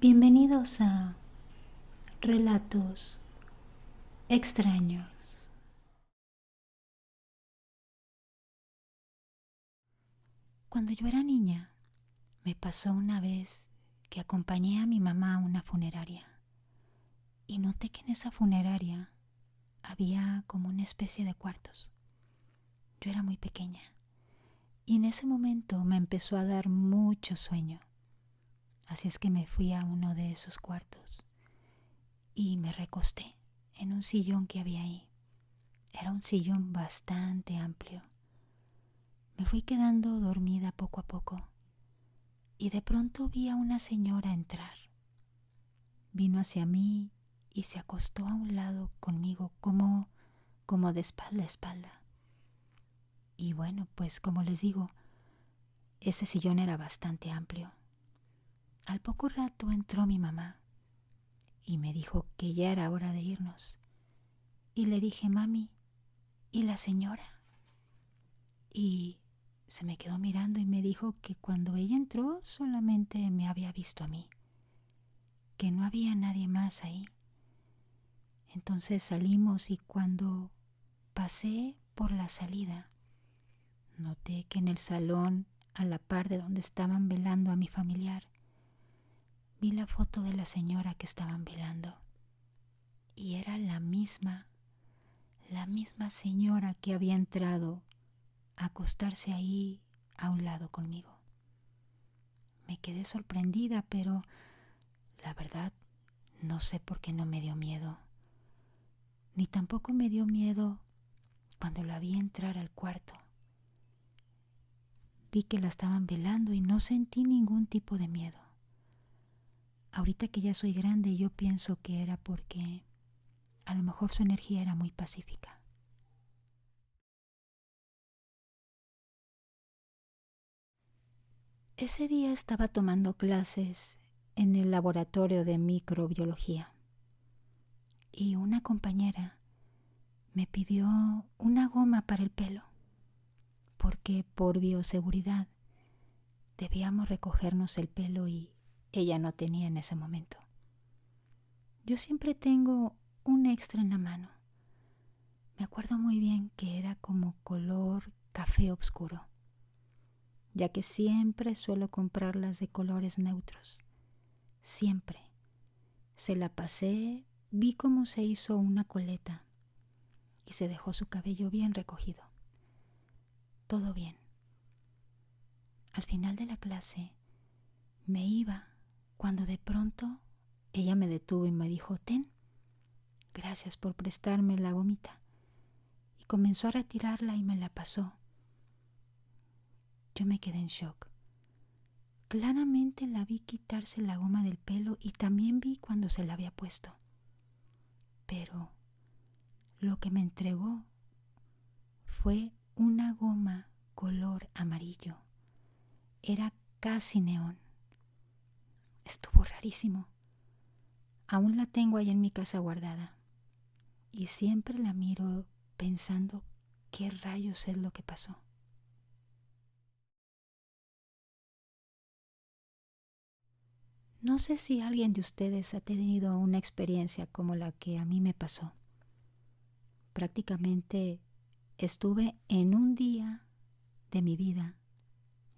Bienvenidos a Relatos Extraños. Cuando yo era niña, me pasó una vez que acompañé a mi mamá a una funeraria y noté que en esa funeraria había como una especie de cuartos. Yo era muy pequeña y en ese momento me empezó a dar mucho sueño. Así es que me fui a uno de esos cuartos y me recosté en un sillón que había ahí. Era un sillón bastante amplio. Me fui quedando dormida poco a poco y de pronto vi a una señora entrar. Vino hacia mí y se acostó a un lado conmigo como de espalda a espalda. Y bueno, pues como les digo, ese sillón era bastante amplio. Al poco rato entró mi mamá y me dijo que ya era hora de irnos. Y le dije, mami, ¿y la señora? Y se me quedó mirando y me dijo que cuando ella entró solamente me había visto a mí, que no había nadie más ahí. Entonces salimos y cuando pasé por la salida, noté que en el salón, a la par de donde estaban velando a mi familiar, vi la foto de la señora que estaban velando. Y era la misma señora que había entrado a acostarse ahí a un lado conmigo. Me quedé sorprendida, pero la verdad no sé por qué no me dio miedo. Ni tampoco me dio miedo cuando la vi entrar al cuarto. Vi que la estaban velando y no sentí ningún tipo de miedo. Ahorita que ya soy grande, yo pienso que era porque a lo mejor su energía era muy pacífica. Ese día estaba tomando clases en el laboratorio de microbiología y una compañera me pidió una goma para el pelo porque por bioseguridad debíamos recogernos el pelo y ella no tenía en ese momento. Yo siempre tengo un extra en la mano. Me acuerdo muy bien que era como color café oscuro, ya que siempre suelo comprarlas de colores neutros. Siempre. Se la pasé, vi cómo se hizo una coleta y se dejó su cabello bien recogido. Todo bien. Al final de la clase me iba cuando de pronto ella me detuvo y me dijo, ten, gracias por prestarme la gomita. Y comenzó a retirarla y me la pasó. Yo me quedé en shock. Claramente la vi quitarse la goma del pelo y también vi cuando se la había puesto. Pero lo que me entregó fue una goma color amarillo. Era casi neón. Estuvo rarísimo. Aún la tengo ahí en mi casa guardada y siempre la miro pensando qué rayos es lo que pasó. No sé si alguien de ustedes ha tenido una experiencia como la que a mí me pasó. Prácticamente estuve en un día de mi vida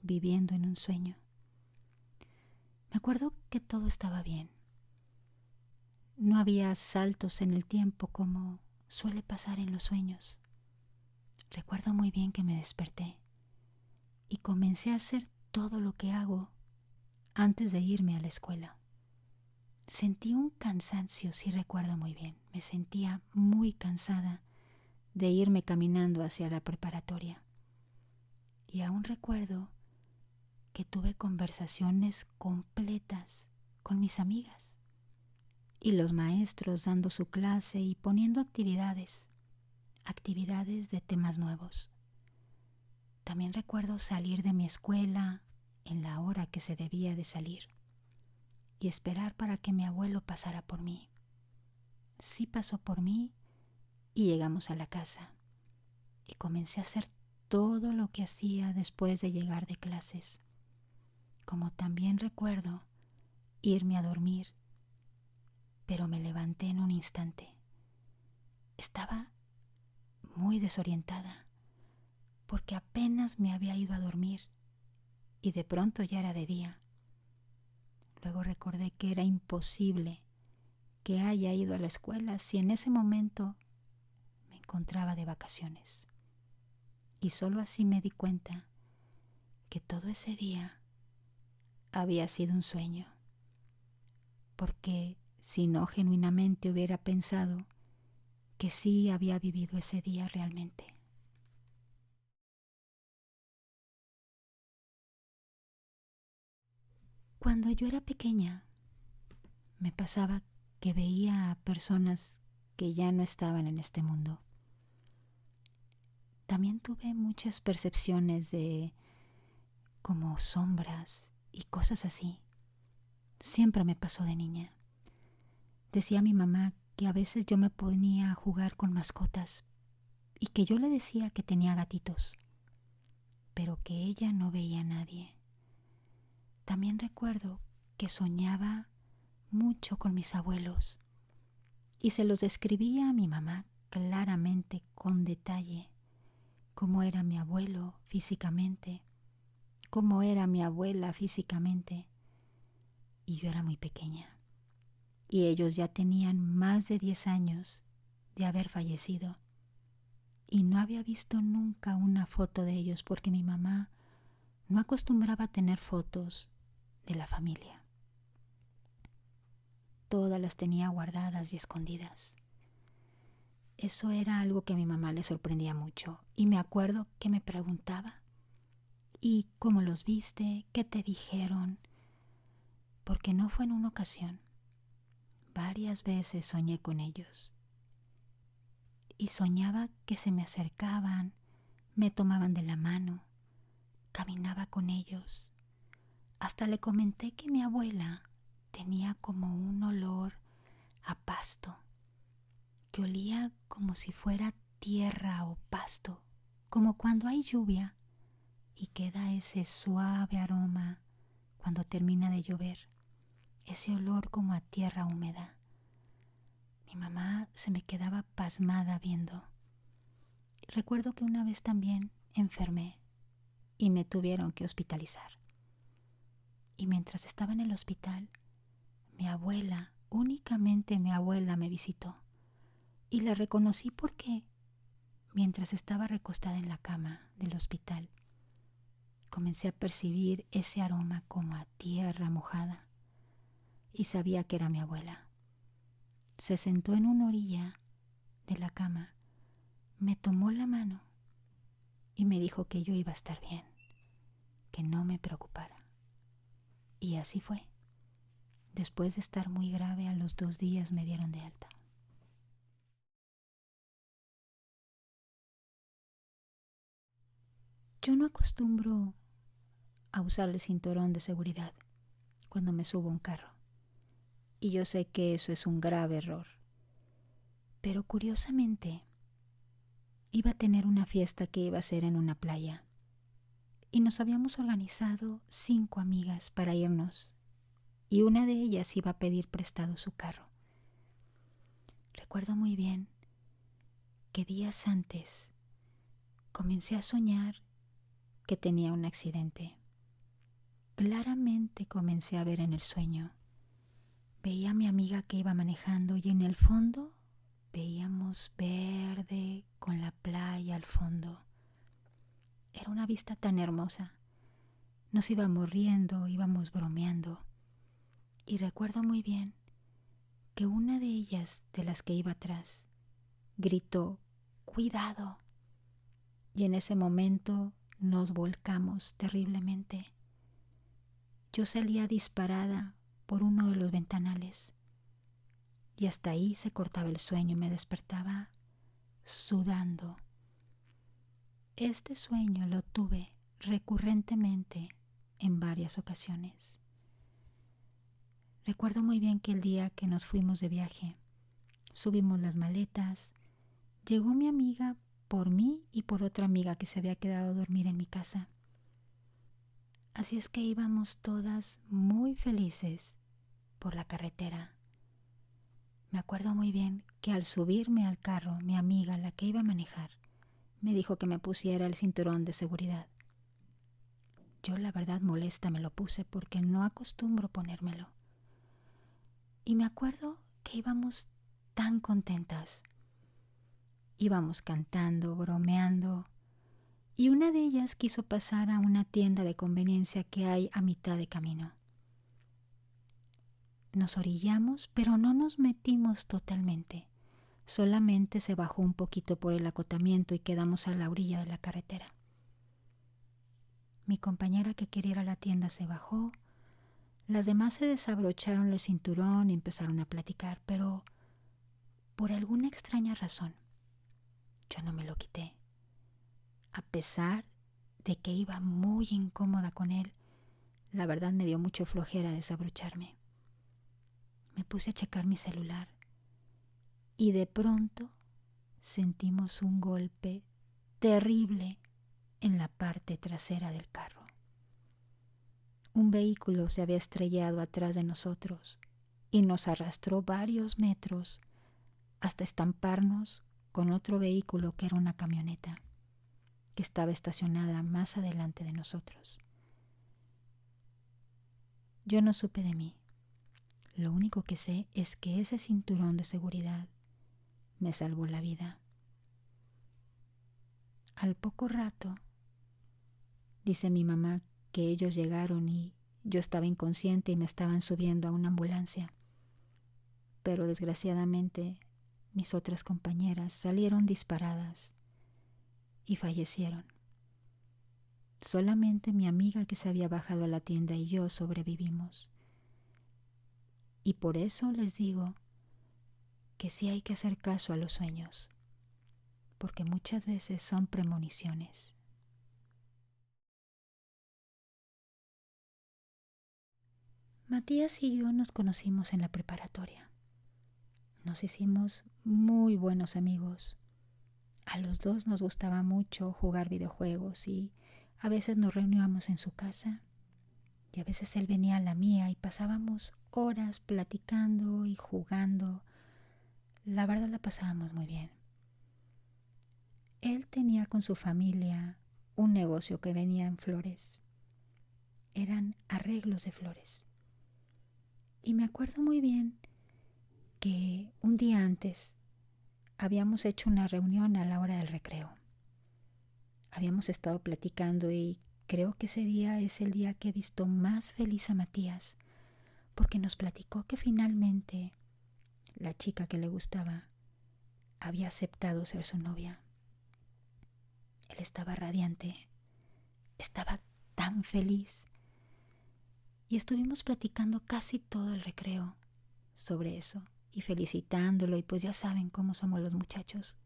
viviendo en un sueño. Me acuerdo que todo estaba bien. No había saltos en el tiempo como suele pasar en los sueños. Recuerdo muy bien que me desperté y comencé a hacer todo lo que hago antes de irme a la escuela. Sentí un cansancio, sí recuerdo muy bien. Me sentía muy cansada de irme caminando hacia la preparatoria. Y aún recuerdo que tuve conversaciones completas con mis amigas y los maestros dando su clase y poniendo actividades de temas nuevos. También recuerdo salir de mi escuela en la hora que se debía de salir y esperar para que mi abuelo pasara por mí. Sí pasó por mí y llegamos a la casa y comencé a hacer todo lo que hacía después de llegar de clases. Como también recuerdo irme a dormir, pero me levanté en un instante. Estaba muy desorientada porque apenas me había ido a dormir y de pronto ya era de día. Luego recordé que era imposible que haya ido a la escuela si en ese momento me encontraba de vacaciones. Y solo así me di cuenta que todo ese día había sido un sueño, porque si no genuinamente hubiera pensado que sí había vivido ese día realmente. Cuando yo era pequeña, me pasaba que veía a personas que ya no estaban en este mundo. También tuve muchas percepciones de como sombras y cosas así. Siempre me pasó de niña. Decía mi mamá que a veces yo me ponía a jugar con mascotas y que yo le decía que tenía gatitos, pero que ella no veía a nadie. También recuerdo que soñaba mucho con mis abuelos y se los describía a mi mamá claramente, con detalle, cómo era mi abuelo físicamente, cómo era mi abuela físicamente. Y yo era muy pequeña. Y ellos ya tenían más de 10 años de haber fallecido. Y no había visto nunca una foto de ellos porque mi mamá no acostumbraba a tener fotos de la familia. Todas las tenía guardadas y escondidas. Eso era algo que a mi mamá le sorprendía mucho. Y me acuerdo que me preguntaba: ¿y cómo los viste? ¿Qué te dijeron? Porque no fue en una ocasión. Varias veces soñé con ellos. Y soñaba que se me acercaban, me tomaban de la mano, caminaba con ellos. Hasta le comenté que mi abuela tenía como un olor a pasto, que olía como si fuera tierra o pasto, como cuando hay lluvia y queda ese suave aroma cuando termina de llover, ese olor como a tierra húmeda. Mi mamá se me quedaba pasmada viendo. Recuerdo que una vez también enfermé y me tuvieron que hospitalizar. Y mientras estaba en el hospital, mi abuela, únicamente mi abuela, me visitó. Y la reconocí porque, mientras estaba recostada en la cama del hospital, comencé a percibir ese aroma como a tierra mojada. Y sabía que era mi abuela. Se sentó en una orilla de la cama, me tomó la mano y me dijo que yo iba a estar bien, que no me preocupara. Y así fue. Después de estar muy grave, a los 2 días me dieron de alta. Yo no acostumbro a usar el cinturón de seguridad cuando me subo a un carro. Y yo sé que eso es un grave error. Pero curiosamente, iba a tener una fiesta que iba a ser en una playa. Y nos habíamos organizado 5 amigas para irnos. Y una de ellas iba a pedir prestado su carro. Recuerdo muy bien que días antes comencé a soñar que tenía un accidente. Claramente comencé a ver en el sueño. Veía a mi amiga que iba manejando y en el fondo veíamos verde con la playa al fondo. Era una vista tan hermosa. Nos íbamos riendo, íbamos bromeando. Y recuerdo muy bien que una de ellas, de las que iba atrás, gritó: ¡cuidado! Y en ese momento nos volcamos terriblemente. Yo salía disparada por uno de los ventanales y hasta ahí se cortaba el sueño y me despertaba sudando. Este sueño lo tuve recurrentemente en varias ocasiones. Recuerdo muy bien que el día que nos fuimos de viaje, subimos las maletas, llegó mi amiga por mí y por otra amiga que se había quedado a dormir en mi casa. Así es que íbamos todas muy felices por la carretera. Me acuerdo muy bien que al subirme al carro, mi amiga, la que iba a manejar, me dijo que me pusiera el cinturón de seguridad. Yo, la verdad, molesta me lo puse porque no acostumbro ponérmelo. Y me acuerdo que íbamos tan contentas. Íbamos cantando, bromeando, y una de ellas quiso pasar a una tienda de conveniencia que hay a mitad de camino. Nos orillamos, pero no nos metimos totalmente. Solamente se bajó un poquito por el acotamiento y quedamos a la orilla de la carretera. Mi compañera que quería ir a la tienda se bajó. Las demás se desabrocharon el cinturón y empezaron a platicar, pero por alguna extraña razón yo no me lo quité. A pesar de que iba muy incómoda con él, la verdad me dio mucho flojera desabrocharme. Me puse a checar mi celular y de pronto sentimos un golpe terrible en la parte trasera del carro. Un vehículo se había estrellado atrás de nosotros y nos arrastró varios metros hasta estamparnos con otro vehículo que era una camioneta que estaba estacionada más adelante de nosotros. Yo no supe de mí. Lo único que sé es que ese cinturón de seguridad me salvó la vida. Al poco rato, dice mi mamá que ellos llegaron y yo estaba inconsciente y me estaban subiendo a una ambulancia. Pero desgraciadamente mis otras compañeras salieron disparadas y fallecieron. Solamente mi amiga que se había bajado a la tienda y yo sobrevivimos. Y por eso les digo que sí hay que hacer caso a los sueños, porque muchas veces son premoniciones. Matías y yo nos conocimos en la preparatoria. Nos hicimos muy buenos amigos. A los dos nos gustaba mucho jugar videojuegos y a veces nos reuníamos en su casa y a veces él venía a la mía y pasábamos horas platicando y jugando. La verdad la pasábamos muy bien. Él tenía con su familia un negocio que vendía en flores. Eran arreglos de flores. Y me acuerdo muy bien que un día antes habíamos hecho una reunión a la hora del recreo. Habíamos estado platicando y creo que ese día es el día que he visto más feliz a Matías, porque nos platicó que finalmente la chica que le gustaba había aceptado ser su novia. Él estaba radiante, estaba tan feliz. Y estuvimos platicando casi todo el recreo sobre eso y felicitándolo, y pues ya saben cómo somos los muchachos.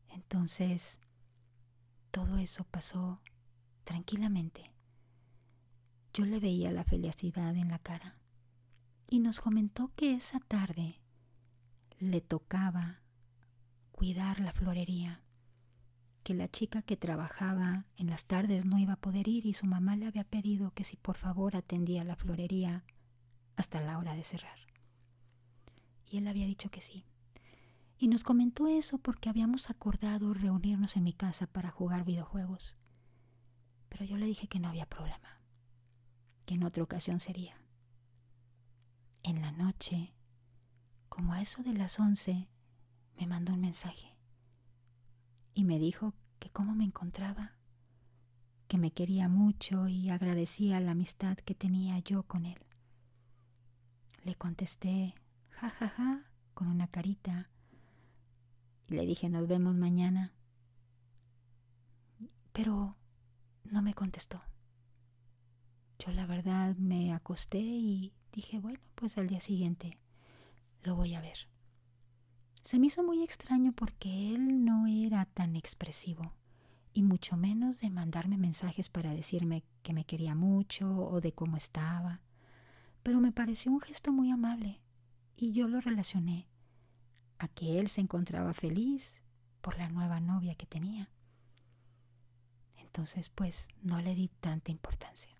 Entonces, todo eso pasó tranquilamente. Yo le veía la felicidad en la cara y nos comentó que esa tarde le tocaba cuidar la florería, que la chica que trabajaba en las tardes no iba a poder ir y su mamá le había pedido que si por favor atendía la florería hasta la hora de cerrar. Y él había dicho que sí. Y nos comentó eso porque habíamos acordado reunirnos en mi casa para jugar videojuegos. Pero yo le dije que no había problema, que en otra ocasión sería. En la noche, como a eso de las 11, me mandó un mensaje y me dijo que cómo me encontraba, que me quería mucho y agradecía la amistad que tenía yo con él. Le contesté, ja, ja, ja, con una carita, y le dije, nos vemos mañana. Pero no me contestó. Yo la verdad me acosté y dije, bueno, pues al día siguiente lo voy a ver. Se me hizo muy extraño porque él no era tan expresivo y mucho menos de mandarme mensajes para decirme que me quería mucho o de cómo estaba. Pero me pareció un gesto muy amable y yo lo relacioné a que él se encontraba feliz por la nueva novia que tenía. Entonces, pues, no le di tanta importancia.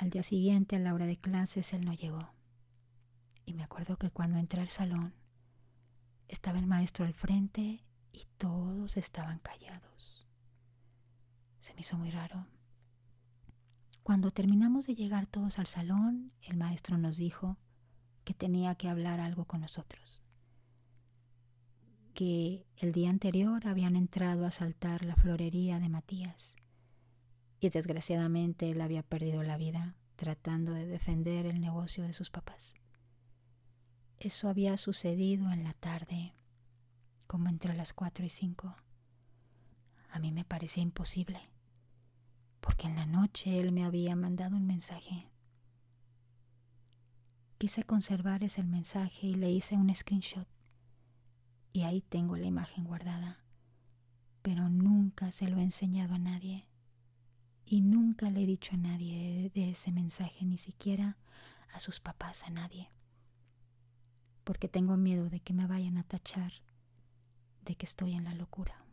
Al día siguiente, a la hora de clases, él no llegó. Y me acuerdo que cuando entré al salón, estaba el maestro al frente y todos estaban callados. Se me hizo muy raro. Cuando terminamos de llegar todos al salón, el maestro nos dijo que tenía que hablar algo con nosotros. Que el día anterior habían entrado a asaltar la florería de Matías y desgraciadamente él había perdido la vida tratando de defender el negocio de sus papás. Eso había sucedido en la tarde, como entre las 4 y 5. A mí me parecía imposible, porque en la noche él me había mandado un mensaje. Quise conservar ese mensaje y le hice un screenshot. Y ahí tengo la imagen guardada, pero nunca se lo he enseñado a nadie. Y nunca le he dicho a nadie de ese mensaje, ni siquiera a sus papás, a nadie. Porque tengo miedo de que me vayan a tachar de que estoy en la locura.